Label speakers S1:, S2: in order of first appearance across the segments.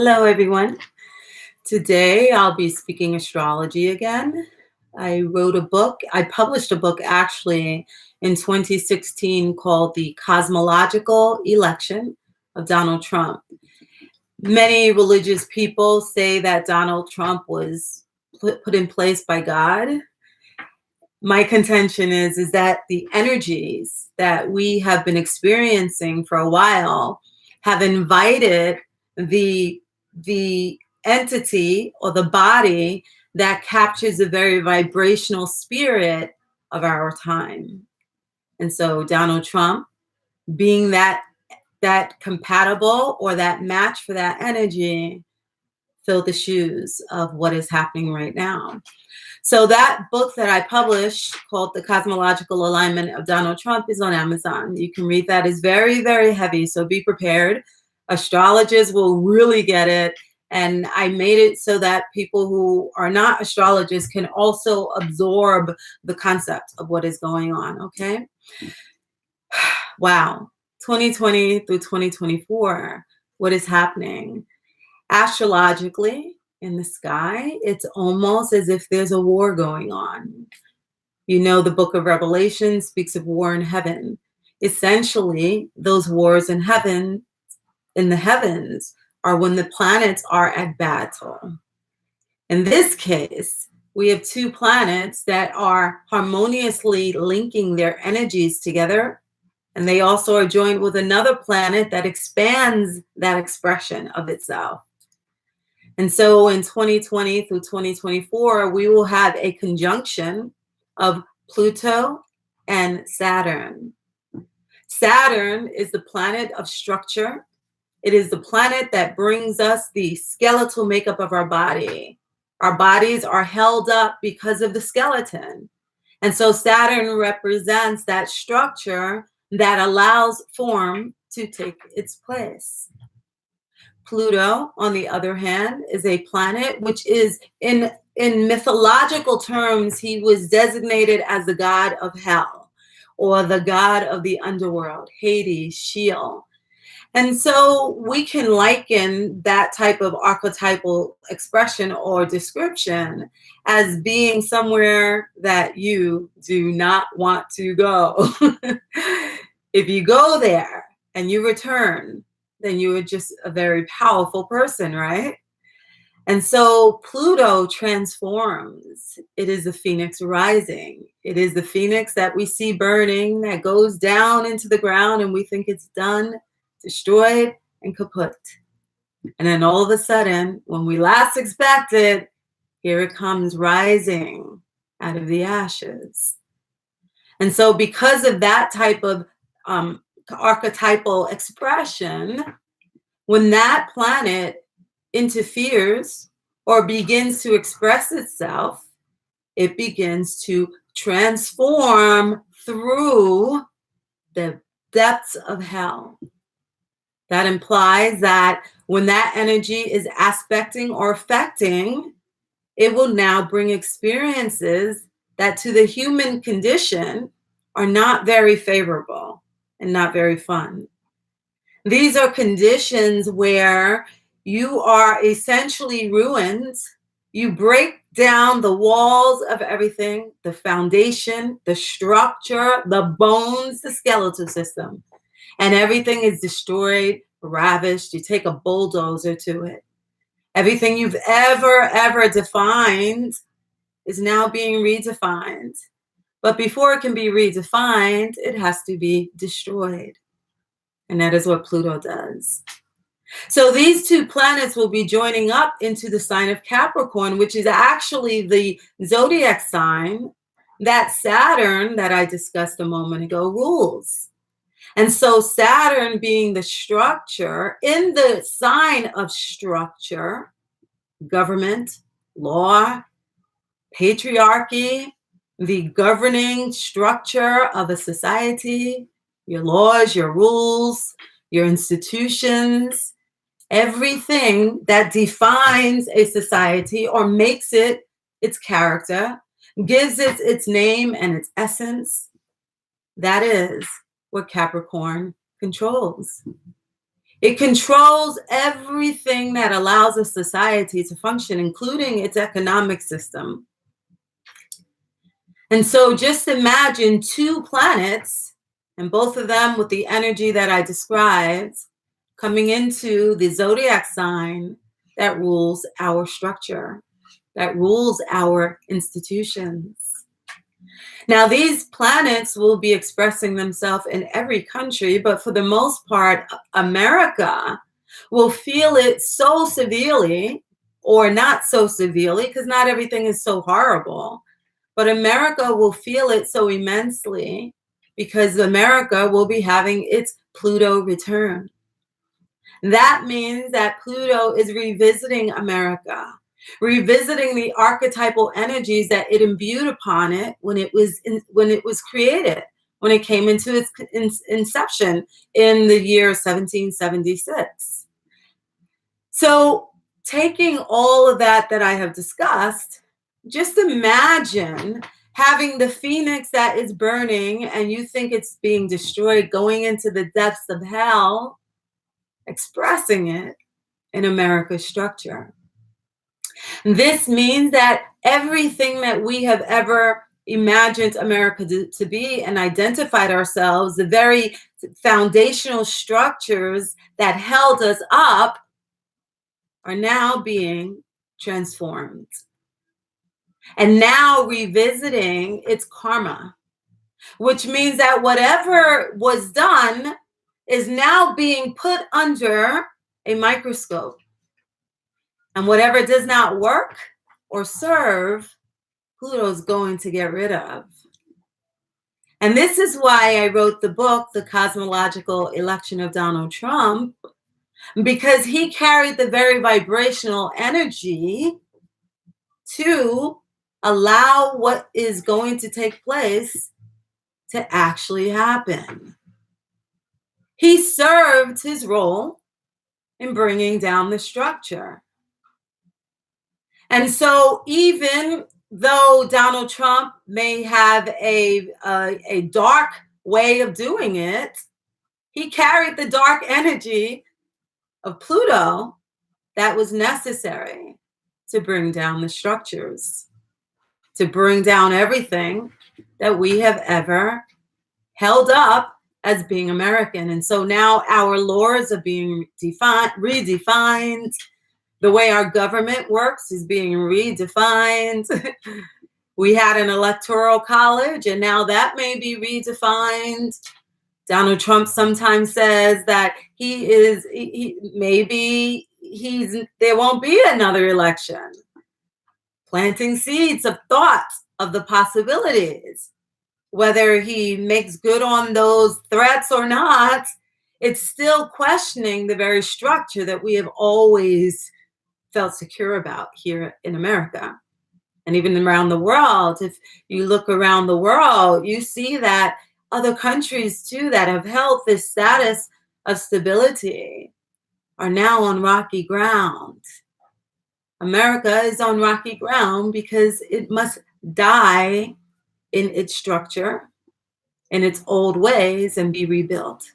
S1: Hello, everyone. Today I'll be speaking astrology again. I published a book actually in 2016 called The Cosmological Election of Donald Trump. Many religious people say that Donald Trump was put in place by God. My contention is that the energies that we have been experiencing for a while have invited the entity or the body that captures the very vibrational spirit of our time. And so Donald Trump, being that compatible or that match for that energy, fill the shoes of what is happening right now. So that book that I published called The Cosmological Alignment of Donald Trump is on Amazon. You can read that. It's very, very heavy, so be prepared. Astrologers will really get it. And I made it so that people who are not astrologers can also absorb the concept of what is going on, okay? Wow, 2020 through 2024, what is happening? Astrologically, in the sky, it's almost as if there's a war going on. You know, the book of Revelation speaks of war in heaven. Essentially, those wars in heaven, in the heavens, are when the planets are at battle. In this case, we have two planets that are harmoniously linking their energies together, and they also are joined with another planet that expands that expression of itself. And so in 2020 through 2024, we will have a conjunction of Pluto and Saturn. Saturn is the planet of structure. It is the planet that brings us the skeletal makeup of our body. Our bodies are held up because of the skeleton. And so Saturn represents that structure that allows form to take its place. Pluto, on the other hand, is a planet which is, in mythological terms, he was designated as the god of hell or the god of the underworld, Hades, Sheol. And so we can liken that type of archetypal expression or description as being somewhere that you do not want to go. If you go there and you return, then you are just a very powerful person, right? And so Pluto transforms. It is the phoenix rising. It is the phoenix that we see burning, that goes down into the ground and we think it's done, destroyed, and kaput. And then all of a sudden, when we last expect it, here it comes rising out of the ashes. And so because of that type of archetypal expression, when that planet interferes or begins to express itself, it begins to transform through the depths of hell. That implies that when that energy is aspecting or affecting, it will now bring experiences that to the human condition are not very favorable and not very fun. These are conditions where you are essentially ruined. You break down the walls of everything, the foundation, the structure, the bones, the skeletal system, and everything is destroyed, ravished. You take a bulldozer to it. Everything you've ever defined is now being redefined. But before it can be redefined, it has to be destroyed. And that is what Pluto does. So these two planets will be joining up into the sign of Capricorn, which is actually the Zodiac sign that Saturn, that I discussed a moment ago, rules. And so Saturn being the structure, in the sign of structure, government, law, patriarchy, the governing structure of a society, your laws, your rules, your institutions, everything that defines a society or makes it its character, gives it its name and its essence, that is what Capricorn controls. It controls everything that allows a society to function, including its economic system. And so just imagine two planets, and both of them with the energy that I described, coming into the zodiac sign that rules our structure, that rules our institutions. Now, these planets will be expressing themselves in every country, but for the most part, America will feel it so severely, or not so severely, because not everything is so horrible, but America will feel it so immensely because America will be having its Pluto return. That means that Pluto is revisiting America, revisiting the archetypal energies that it imbued upon it when it was created, when it came into its inception in the year 1776. So taking all of that I have discussed, just imagine having the phoenix that is burning and you think it's being destroyed, going into the depths of hell, expressing it in America's structure. This means that everything that we have ever imagined America to be and identified ourselves, the very foundational structures that held us up, are now being transformed. And now revisiting its karma, which means that whatever was done is now being put under a microscope. And whatever does not work or serve, Pluto's going to get rid of. And this is why I wrote the book, The Cosmological Election of Donald Trump, because he carried the very vibrational energy to allow what is going to take place to actually happen. He served his role in bringing down the structure. And so even though Donald Trump may have a dark way of doing it, he carried the dark energy of Pluto that was necessary to bring down the structures, to bring down everything that we have ever held up as being American. And so now our laws are being redefined. The way our government works is being redefined. We had an electoral college, and now that may be redefined. Donald Trump sometimes says that there won't be another election. Planting seeds of thoughts of the possibilities. Whether he makes good on those threats or not, it's still questioning the very structure that we have always felt secure about here in America. And even around the world, if you look around the world, you see that other countries too that have held this status of stability are now on rocky ground. America is on rocky ground because it must die in its structure, in its old ways, and be rebuilt.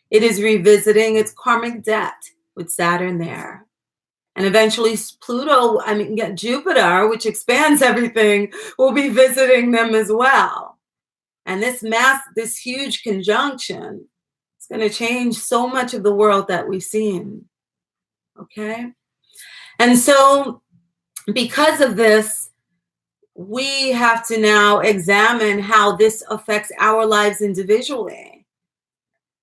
S1: It is revisiting its karmic debt with Saturn there. And eventually Jupiter, which expands everything, will be visiting them as well. And this huge conjunction is going to change so much of the world that we've seen. Okay? And so because of this, we have to now examine how this affects our lives individually.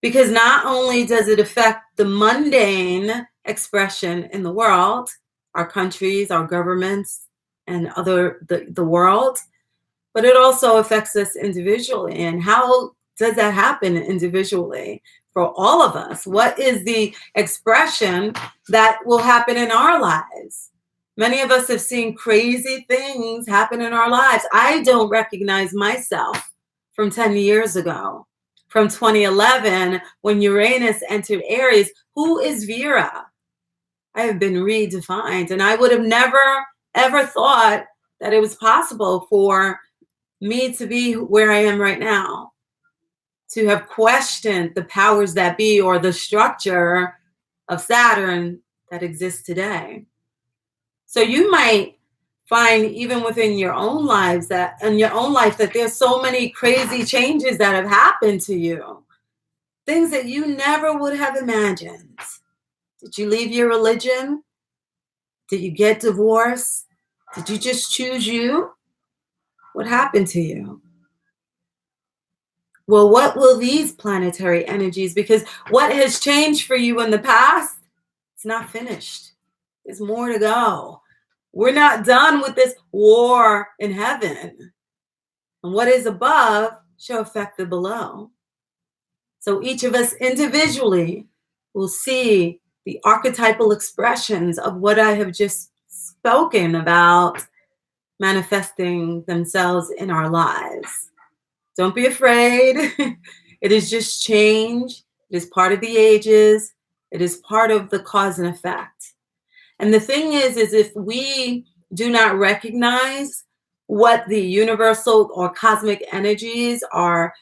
S1: Because not only does it affect the mundane expression in the world, our countries, our governments, and the world, but it also affects us individually. And how does that happen individually for all of us? What is the expression that will happen in our lives? Many of us have seen crazy things happen in our lives. I don't recognize myself from 10 years ago, from 2011, when Uranus entered Aries. Who is Vera? I have been redefined, and I would have never, ever thought that it was possible for me to be where I am right now, to have questioned the powers that be or the structure of Saturn that exists today. So you might find even within your own lives that in your own life that there's so many crazy changes that have happened to you. Things that you never would have imagined. Did you leave your religion? Did you get divorced? Did you just choose you? What happened to you? Well, what will these planetary energies, because what has changed for you in the past, it's not finished. There's more to go. We're not done with this war in heaven. And what is above shall affect the below. So each of us individually will see the archetypal expressions of what I have just spoken about manifesting themselves in our lives. Don't be afraid. It is just change. It is part of the ages. It is part of the cause and effect. And the thing is if we do not recognize what the universal or cosmic energies are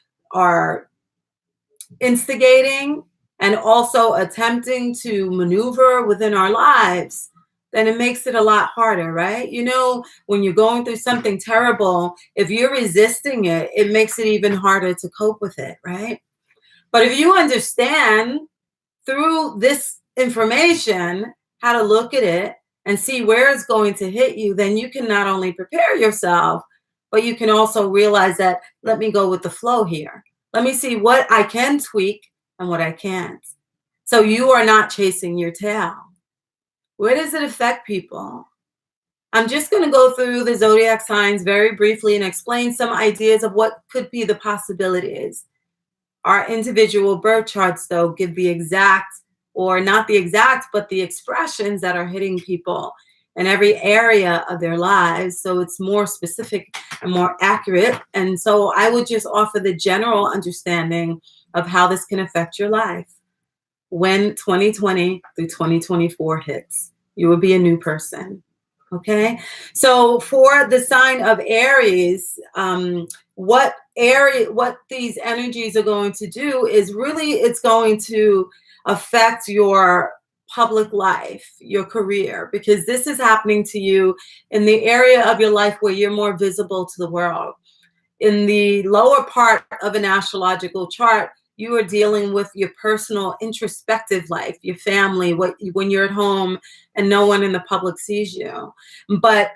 S1: instigating and also attempting to maneuver within our lives, then it makes it a lot harder, right? You know, when you're going through something terrible, if you're resisting it, it makes it even harder to cope with it, right? But if you understand through this information how to look at it and see where it's going to hit you, then you can not only prepare yourself, but you can also realize that, let me go with the flow here. Let me see what I can tweak and what I can't. So you are not chasing your tail. Where does it affect people? I'm just going to go through the zodiac signs very briefly and explain some ideas of what could be the possibilities. Our individual birth charts, though, give the exact, or not the exact, but the expressions that are hitting people in every area of their lives. So it's more specific and more accurate. And so I would just offer the general understanding of how this can affect your life. When 2020 through 2024 hits, you will be a new person. Okay, so for the sign of Aries, what these energies are going to do is really, it's going to affect your public life, your career, because this is happening to you in the area of your life where you're more visible to the world. In the lower part of an astrological chart, you are dealing with your personal introspective life, your family, when you're at home and no one in the public sees you. But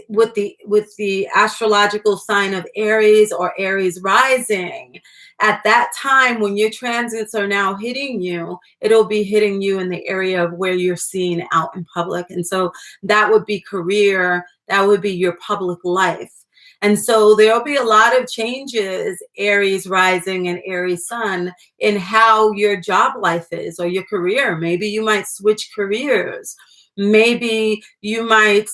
S1: with the astrological sign of Aries or Aries rising, at that time when your transits are now hitting you, it'll be hitting you in the area of where you're seen out in public. And so that would be career, that would be your public life. And so there'll be a lot of changes, Aries rising and Aries sun, in how your job life is or your career. Maybe you might switch careers. Maybe you might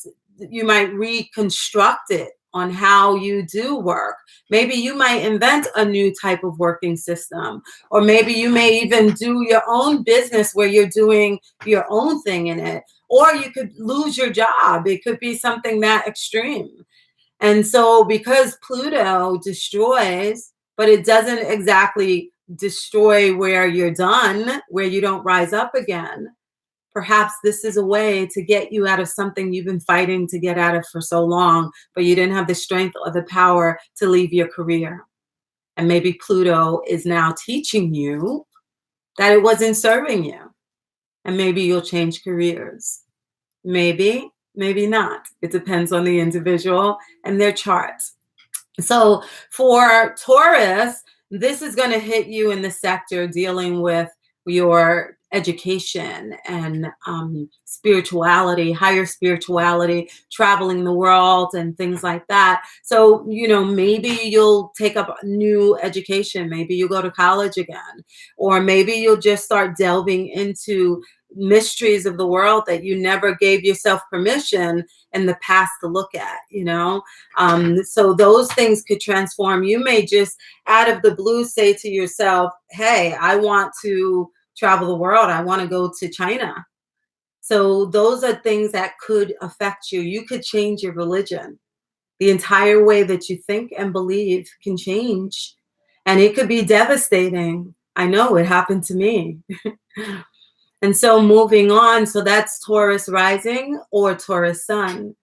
S1: reconstruct it on how you do work. Maybe you might invent a new type of working system, or maybe you may even do your own business where you're doing your own thing in it, or you could lose your job. It could be something that extreme. And so because Pluto destroys, but it doesn't exactly destroy where you're done, where you don't rise up again, perhaps this is a way to get you out of something you've been fighting to get out of for so long, but you didn't have the strength or the power to leave your career. And maybe Pluto is now teaching you that it wasn't serving you. And maybe you'll change careers. Maybe not. It depends on the individual and their chart. So for Taurus, this is going to hit you in the sector dealing with your education and spirituality, higher spirituality, traveling the world and things like that. So, you know, maybe you'll take up new education. Maybe you'll go to college again, or maybe you'll just start delving into mysteries of the world that you never gave yourself permission in the past to look at, you know. So those things could transform. You may just out of the blue say to yourself, hey, I want to travel the world. I want to go to China. So those are things that could affect you. You could change your religion. The entire way that you think and believe can change. And it could be devastating. I know it happened to me. And so moving on, so that's Taurus rising or Taurus sun.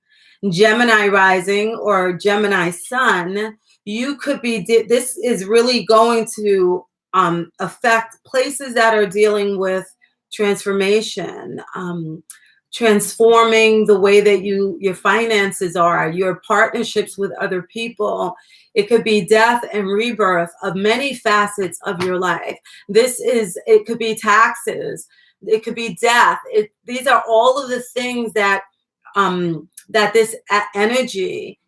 S1: Gemini rising or Gemini sun, you could be, this is really going to affect places that are dealing with transformation, transforming the way that your finances are, your partnerships with other people. It could be death and rebirth of many facets of your life. It could be taxes. It could be death. These are all of the things that that this energy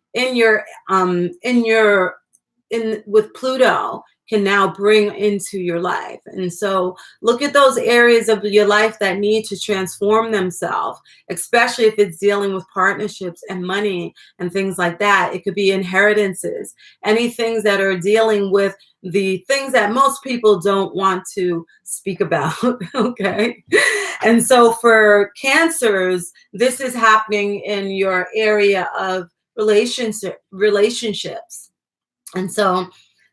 S1: with Pluto can now bring into your life. And so look at those areas of your life that need to transform themselves, especially if it's dealing with partnerships and money and things like that. It could be inheritances, any things that are dealing with the things that most people don't want to speak about. Okay. And so for Cancers, this is happening in your area of relationships. And so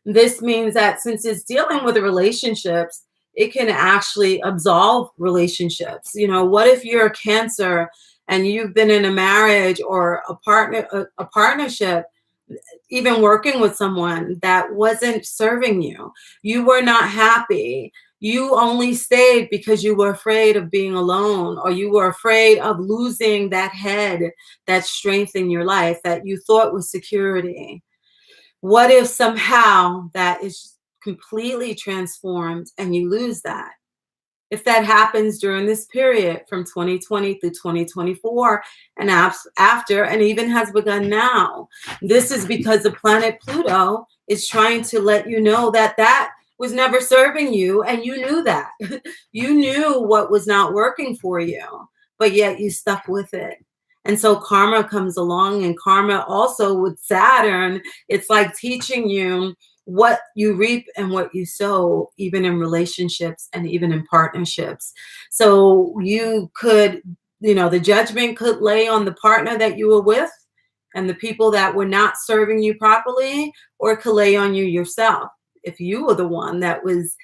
S1: this means that since it's dealing with relationships, it can actually absolve relationships. You know, what if you're a Cancer and you've been in a marriage or a partnership, even working with someone that wasn't serving you? You were not happy. You only stayed because you were afraid of being alone, or you were afraid of losing that head, that strength in your life that you thought was security. What if somehow that is completely transformed and you lose that? If that happens during this period from 2020 through 2024 and after, and even has begun now, this is because the planet Pluto is trying to let you know that that was never serving you, and you knew that. You knew what was not working for you, but yet you stuck with it. And so karma comes along, and karma also with Saturn, it's like teaching you what you reap and what you sow, even in relationships and even in partnerships. So you could, the judgment could lay on the partner that you were with and the people that were not serving you properly, or it could lay on you yourself if you were the one that was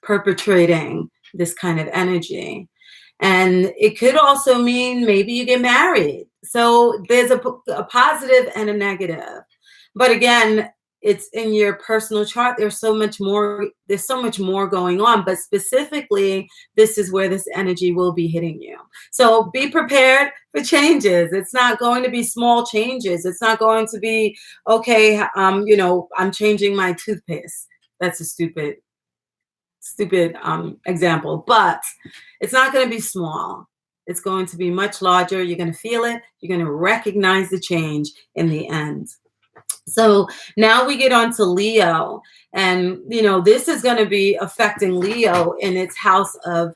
S1: perpetrating this kind of energy. And it could also mean maybe you get married. So there's a positive and a negative. But again, it's in your personal chart. There's so much more going on. But specifically, this is where this energy will be hitting you. So be prepared for changes. It's not going to be small changes. It's not going to be, okay, I'm changing my toothpaste. That's a stupid example, but it's not going to be small. It's going to be much larger. You're going to feel it. You're going to recognize the change in the end. So now we get on to Leo, and this is going to be affecting Leo in its house of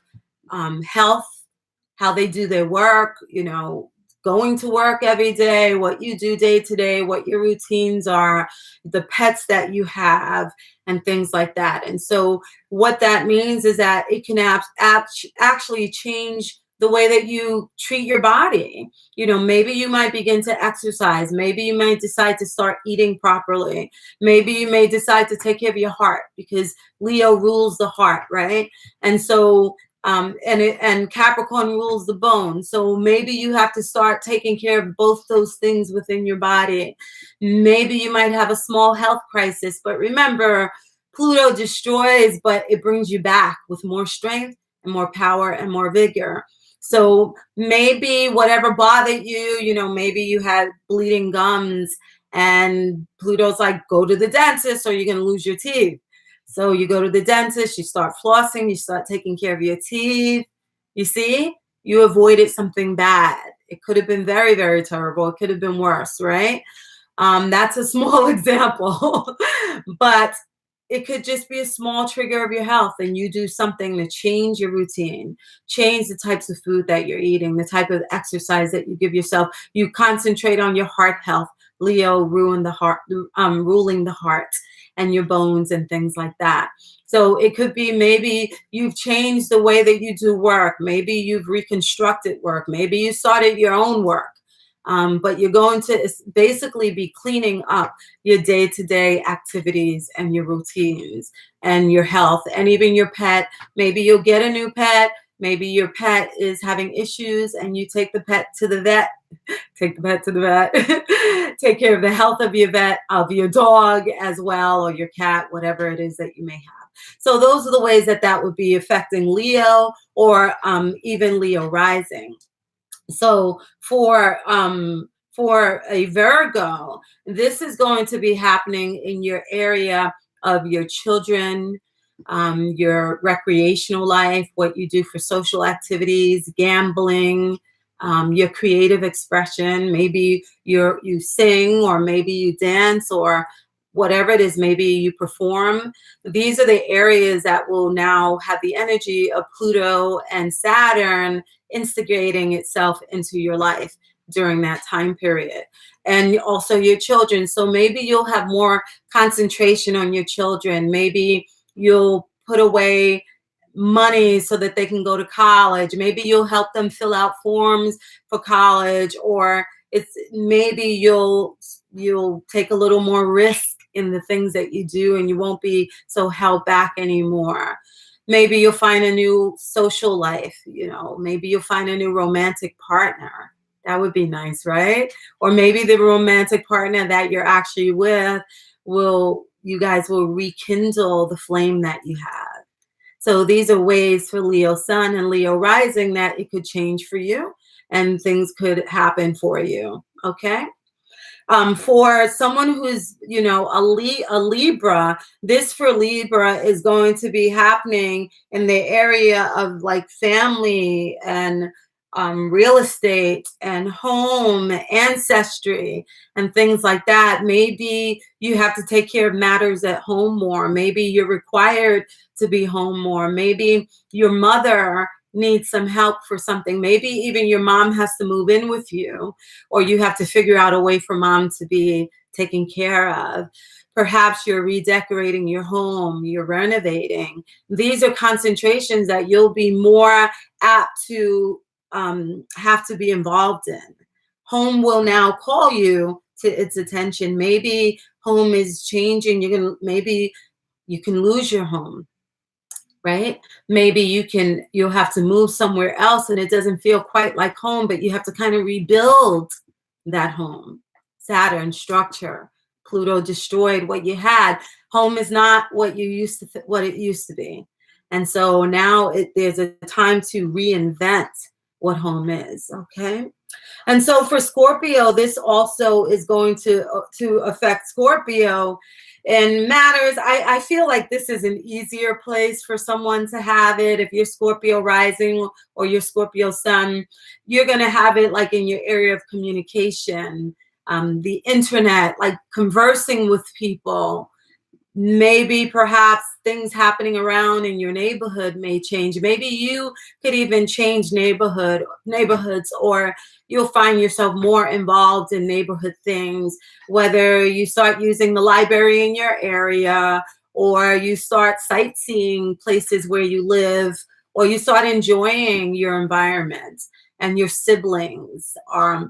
S1: health, how they do their work, going to work every day, what you do day to day, what your routines are, the pets that you have, and things like that. And so what that means is that it can actually change the way that you treat your body. Maybe you might begin to exercise. Maybe you might decide to start eating properly. Maybe you may decide to take care of your heart, because Leo rules the heart, right? And so and Capricorn rules the bone. So maybe you have to start taking care of both those things within your body. Maybe you might have a small health crisis, but remember, Pluto destroys, but it brings you back with more strength and more power and more vigor. So maybe whatever bothered you, maybe you had bleeding gums, and Pluto's like, go to the dentist or you're going to lose your teeth. So you go to the dentist, you start flossing, you start taking care of your teeth. You see, you avoided something bad. It could have been very, very terrible. It could have been worse, right? That's a small example, but it could just be a small trigger of your health, and you do something to change your routine, change the types of food that you're eating, the type of exercise that you give yourself. You concentrate on your heart health. Leo ruling the heart and your bones and things like that. So it could be maybe you've changed the way that you do work. Maybe you've reconstructed work. Maybe you started your own work. but you're going to basically be cleaning up your day-to-day activities and your routines and your health and even your pet. Maybe you'll get a new pet. Maybe your pet is having issues and you take the pet to the vet. Take the pet to the vet. Take care of the health of your vet, of your dog as well, or your cat, whatever it is that you may have. So those are the ways that that would be affecting Leo, or even Leo rising. So for a Virgo, this is going to be happening in your area of your children, your recreational life, what you do for social activities, gambling, your creative expression. Maybe you sing, or maybe you dance, or whatever it is, maybe you perform. These are the areas that will now have the energy of Pluto and Saturn instigating itself into your life during that time period. And also your children. So maybe you'll have more concentration on your children. Maybe you'll put away money so that they can go to college. Maybe you'll help them fill out forms for college, or maybe you'll take a little more risk in the things that you do, and you won't be so held back anymore. Maybe you'll find a new social life, maybe you'll find a new romantic partner. That would be nice, right? Or maybe the romantic partner that you're actually with you guys will rekindle the flame that you have. So these are ways for Leo sun and Leo rising that it could change for you and things could happen for you, okay? For someone who's, a Libra, this for Libra is going to be happening in the area of like family and real estate and home, ancestry, and things like that. Maybe you have to take care of matters at home more. Maybe you're required to be home more. Maybe your mother needs some help for something. Maybe even your mom has to move in with you, or you have to figure out a way for mom to be taken care of. Perhaps you're redecorating your home, you're renovating. These are concentrations that you'll be more apt to have to be involved in. Home will now call you to its attention. Maybe home is changing. Maybe you can lose your home, right? Maybe you'll have to move somewhere else and it doesn't feel quite like home, but you have to kind of rebuild that home. Saturn structure. Pluto destroyed what you had. Home is not what it used to be. And so now there's a time to reinvent what home is, okay? And so for Scorpio, this also is going to affect Scorpio in matters. I feel like this is an easier place for someone to have it. If you're Scorpio rising or you're Scorpio sun, you're going to have it like in your area of communication, the internet, like conversing with people. Maybe perhaps things happening around in your neighborhood may change. Maybe you could even change neighborhoods, or you'll find yourself more involved in neighborhood things, whether you start using the library in your area, or you start sightseeing places where you live, or you start enjoying your environment, and your siblings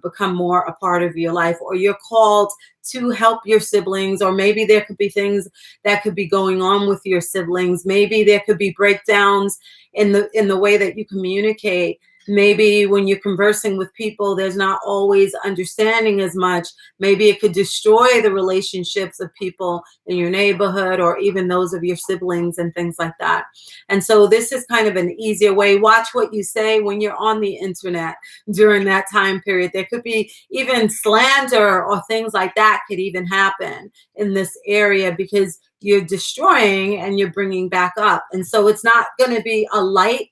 S1: become more a part of your life, or you're called to help your siblings, or maybe there could be things that could be going on with your siblings. Maybe there could be breakdowns in the way that you communicate. Maybe when you're conversing with people, there's not always understanding as much. Maybe it could destroy the relationships of people in your neighborhood, or even those of your siblings and things like that. And so this is kind of an easier way. Watch what you say when you're on the internet during that time period. There could be even slander or things like that could even happen in this area, because you're destroying and you're bringing back up. And so it's not going to be a light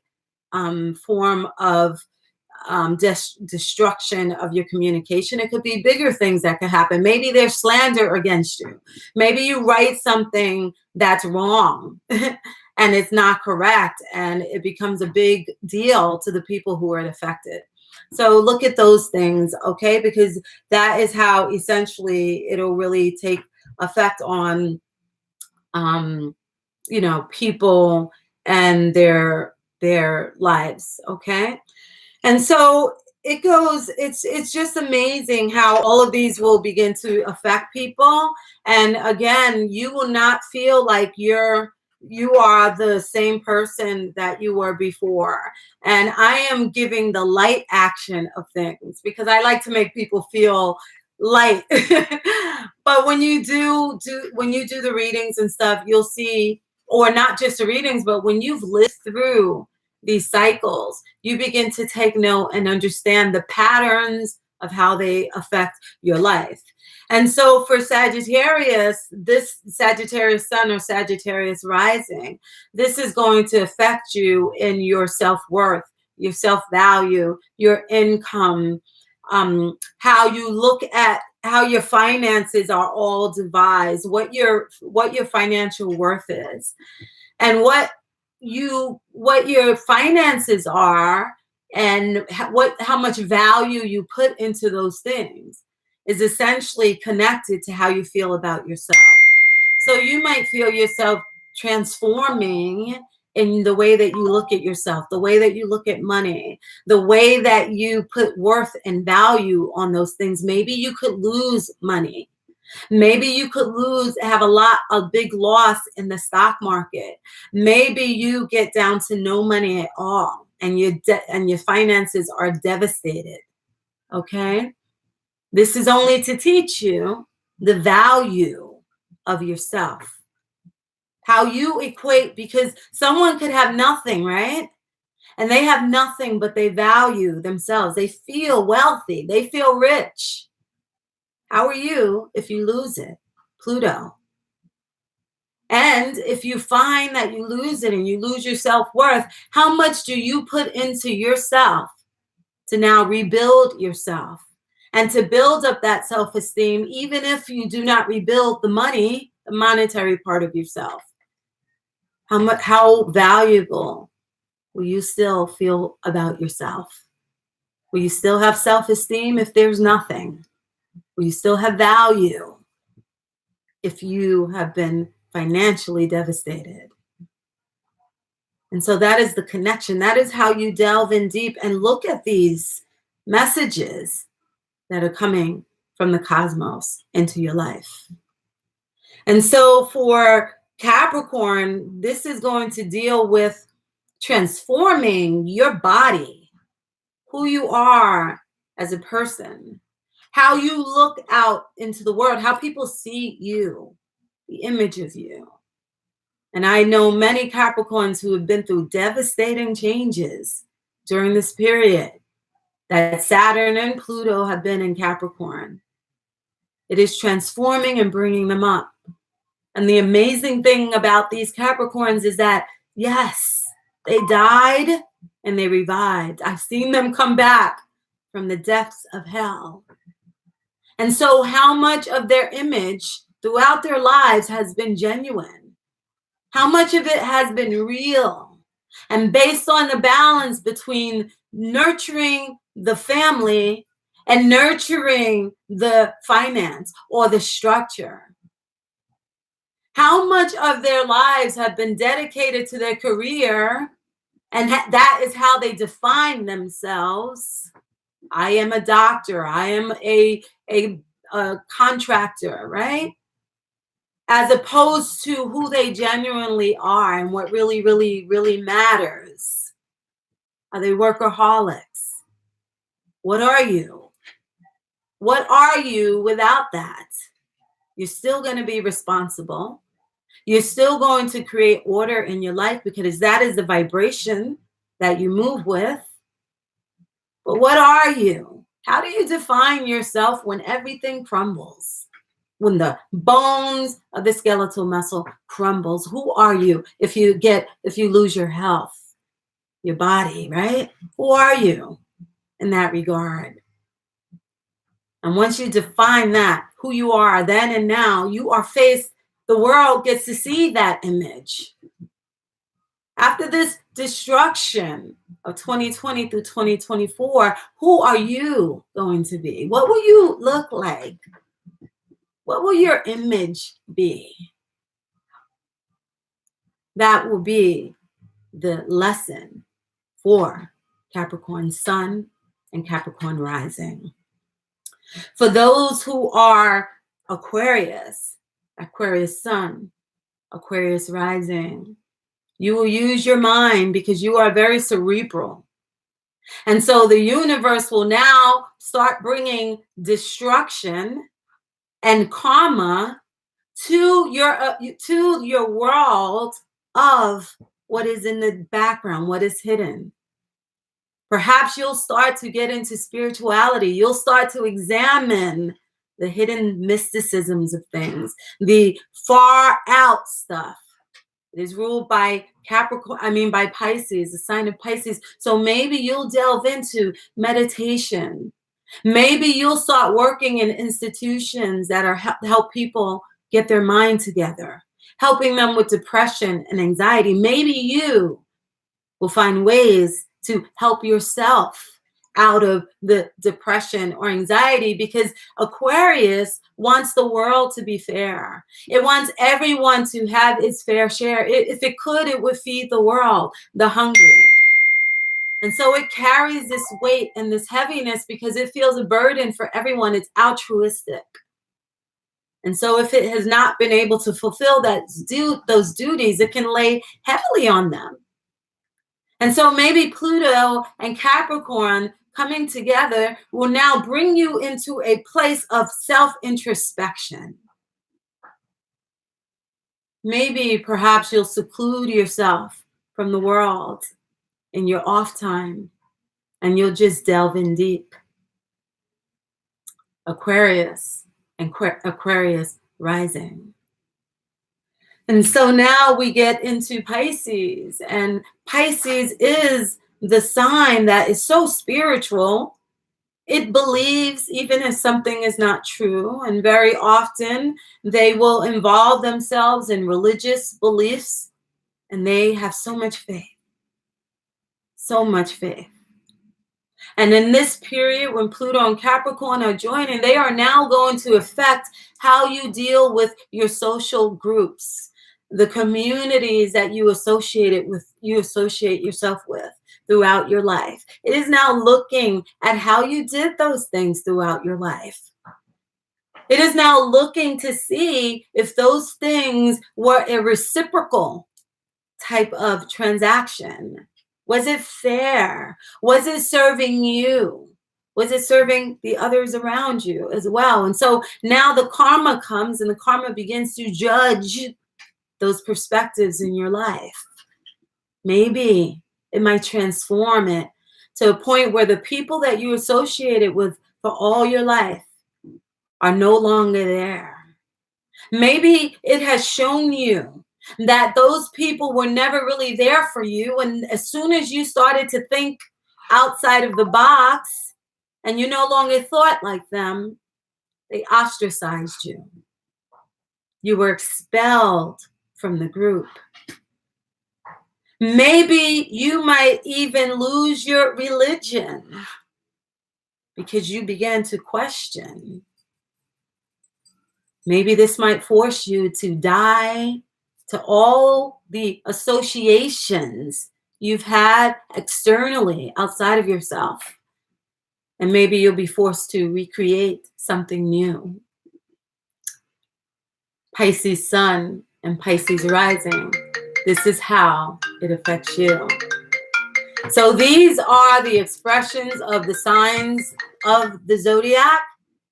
S1: form of destruction of your communication. It could be bigger things that could happen. Maybe there's slander against you. Maybe you write something that's wrong and it's not correct, and it becomes a big deal to the people who are affected. So look at those things, okay? Because that is how essentially it'll really take effect on people and their lives, okay? And so it goes, it's just amazing how all of these will begin to affect people. And again, you will not feel like you are the same person that you were before. And I am giving the light action of things because I like to make people feel light. But when you do the readings and stuff, you'll see, or not just the readings, but when you've lived through these cycles, you begin to take note and understand the patterns of how they affect your life. And so for Sagittarius, this Sagittarius sun or Sagittarius rising, this is going to affect you in your self-worth, your self-value, your income, how you look at how your finances are all devised, what your financial worth is, and what your finances are, and how much value you put into those things is essentially connected to how you feel about yourself. So you might feel yourself transforming in the way that you look at yourself, the way that you look at money, the way that you put worth and value on those things. Maybe you could lose money. Maybe you could have a big loss in the stock market. Maybe you get down to no money at all, and your finances are devastated. Okay? This is only to teach you the value of yourself. How you equate, because someone could have nothing, right? And they have nothing, but they value themselves. They feel wealthy. They feel rich. How are you if you lose it? Pluto. And if you find that you lose it and you lose your self-worth, how much do you put into yourself to now rebuild yourself and to build up that self-esteem, even if you do not rebuild the monetary part of yourself? How valuable will you still feel about yourself? Will you still have self-esteem if there's nothing? Will you still have value if you have been financially devastated? And so that is the connection. That is how you delve in deep and look at these messages that are coming from the cosmos into your life. And so for Capricorn, this is going to deal with transforming your body, who you are as a person, how you look out into the world, how people see you, the image of you. And I know many Capricorns who have been through devastating changes during this period that Saturn and Pluto have been in Capricorn. It is transforming and bringing them up. And the amazing thing about these Capricorns is that, yes, they died and they revived. I've seen them come back from the depths of hell. And so how much of their image throughout their lives has been genuine? How much of it has been real and based on the balance between nurturing the family and nurturing the finance or the structure? How much of their lives have been dedicated to their career, and that is how they define themselves? I am a doctor. I am a contractor, right? As opposed to who they genuinely are and what really, really, really matters. Are they workaholics? What are you? What are you without that? You're still going to be responsible. You're still going to create order in your life because that is the vibration that you move with. But what are you? How do you define yourself when everything crumbles? When the bones of the skeletal muscle crumbles? Who are you if you lose your health, your body, right? Who are you in that regard? And once you define that, who you are then and now, the world gets to see that image. After this destruction of 2020 through 2024, who are you going to be? What will you look like? What will your image be? That will be the lesson for Capricorn sun, and Capricorn rising. For those who are Aquarius, Aquarius sun, Aquarius rising, you will use your mind because you are very cerebral. And so the universe will now start bringing destruction and karma to your world of what is in the background, what is hidden. Perhaps you'll start to get into spirituality. You'll start to examine the hidden mysticisms of things, the far out stuff. It is ruled by by Pisces, the sign of Pisces. So maybe you'll delve into meditation. Maybe you'll start working in institutions that are help people get their mind together, helping them with depression and anxiety. Maybe you will find ways to help yourself out of the depression or anxiety, because Aquarius wants the world to be fair. It wants everyone to have its fair share. If it could, it would feed the world, the hungry. And so it carries this weight and this heaviness because it feels a burden for everyone. It's altruistic. And so if it has not been able to fulfill those duties, it can lay heavily on them. And so maybe Pluto and Capricorn coming together will now bring you into a place of self-introspection. Maybe perhaps you'll seclude yourself from the world in your off time and you'll just delve in deep. Aquarius and Aquarius rising. And so now we get into Pisces, and Pisces is the sign that is so spiritual. It believes even if something is not true, and very often they will involve themselves in religious beliefs, and they have so much faith. So much faith. And in this period, when Pluto and Capricorn are joining, they are now going to affect how you deal with your social groups, the communities that you associate yourself with throughout your life. It is now looking at how you did those things throughout your life. It is now looking to see if those things were a reciprocal type of transaction. Was it fair? Was it serving you? Was it serving the others around you as well? And so now the karma comes, and the karma begins to judge those perspectives in your life. Maybe it might transform it to a point where the people that you associated with for all your life are no longer there. Maybe it has shown you that those people were never really there for you, and as soon as you started to think outside of the box and you no longer thought like them, they ostracized you. You were expelled from the group. Maybe you might even lose your religion because you began to question. Maybe this might force you to die to all the associations you've had externally outside of yourself. And maybe you'll be forced to recreate something new. Pisces sun and Pisces rising. This is how it affects you. So these are the expressions of the signs of the zodiac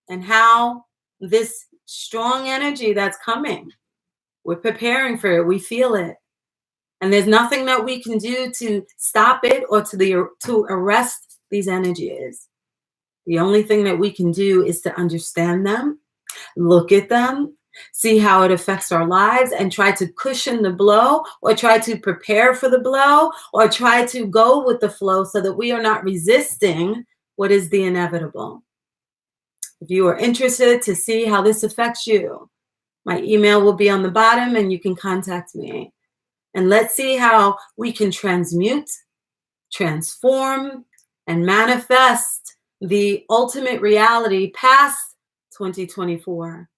S1: and how this strong energy that's coming, we're preparing for it. We feel it. And there's nothing that we can do to stop it or to arrest these energies. The only thing that we can do is to understand them, look at them, see how it affects our lives, and try to cushion the blow, or try to prepare for the blow, or try to go with the flow so that we are not resisting what is the inevitable. If you are interested to see how this affects you, my email will be on the bottom and you can contact me. And let's see how we can transmute, transform, and manifest the ultimate reality past 2024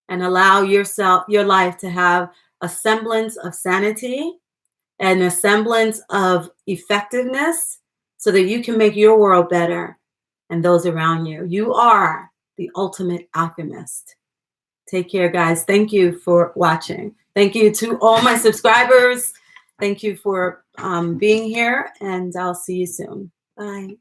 S1: and allow your life to have a semblance of sanity and a semblance of effectiveness so that you can make your world better and those around you. You are the ultimate alchemist. Take care, guys. Thank you for watching. Thank you to all my subscribers. Thank you for being here, and I'll see you soon. Bye.